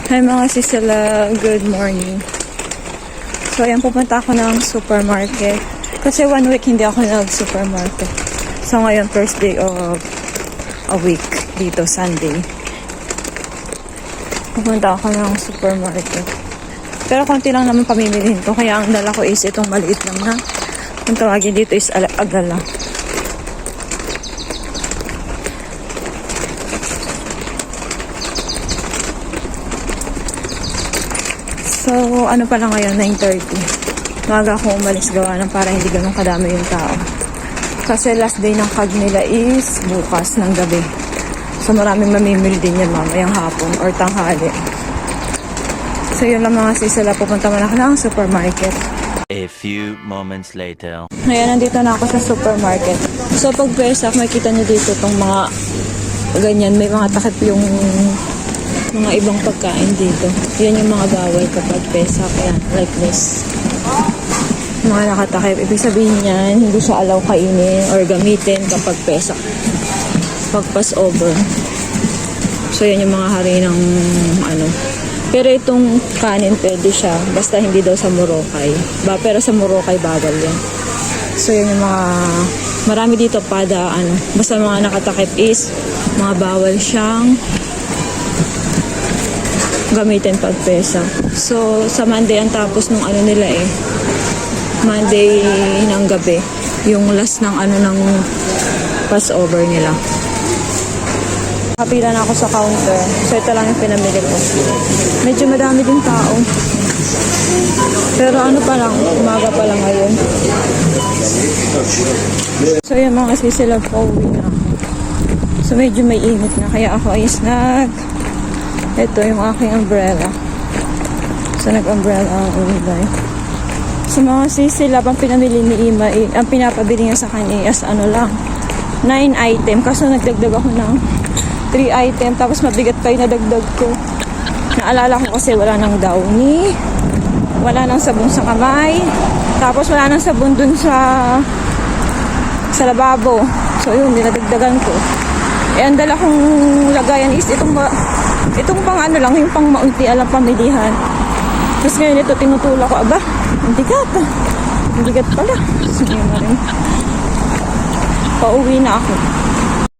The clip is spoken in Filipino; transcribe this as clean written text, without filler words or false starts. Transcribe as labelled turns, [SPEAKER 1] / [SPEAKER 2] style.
[SPEAKER 1] Hi mga sisala, good morning. So ayan, pupunta ako ng supermarket. Kasi 1 week hindi ako nag-supermarket. So ngayon, first day of a week dito, Sunday. Pupunta ako ng supermarket. Pero konti lang naman pamimilihin ko. Kaya ang dala ko is itong maliit lang na. Ang tawagin dito is agala. So, ano pa lang ngayon, 9:30. Maga akong umalis gawa ng para hindi ganun kadami yung tao. Kasi last day ng CAG nila is bukas ng gabi. So, maraming mamimili din yan mamayang hapon or tanghali. So, yun lang mga sisala. Pupunta man ako ng supermarket.
[SPEAKER 2] A few moments later.
[SPEAKER 1] Ngayon, nandito na ako sa supermarket. So, pag Vesak, makikita nyo dito itong mga ganyan. May mga takip yung mga ibang pagkain dito. Yan yung mga bawal kapag Vesak. Yan, like this. Mga nakatakip. Ibig sabihin yan, hindi siya allow kainin or gamitin kapag Vesak. Pag Passover. So, yan yung mga hari ng ano. Pero itong kanin pwede siya. Basta hindi daw sa Morocay. Pero sa Morocay bawal yan. So, yan yung mga marami dito pada ano. Basta mga nakatakip is mga bawal siyang gamitin pag Vesak. So, sa Monday ang tapos nung ano nila eh. Monday ng gabi. Yung last ng ano ng Passover nila. Kapila na ako sa counter. So, ito lang yung pinamili ko. Medyo madami din tao. Pero ano pa lang, umaga pa lang ngayon. So, yung mga sisila pauwi na ako. So, medyo may init na. Kaya ako ay ito yung aking umbrella. So, nag-umbrella ang ulay. So, mga sisila, pang pinamili ni Ima, ang pinapabili niya sa kanya as ano lang, 9 item. Kaso nagdagdag ako ng 3 item. Tapos mabigat pa yung nadagdag ko. Naalala ko kasi wala nang downy. Wala nang sabon sa kamay. Tapos wala nang sabon dun sa lababo. So, yun, dinadagdagan ko. Eh, ang dala kong lagayan is itong pang ano lang, yung pang maunti alang pamilihan. Tapos ngayon ito, tinutulak ko, aba, ang bigat. Ang bigat pala. So, yun na rin. Pauwi na ako.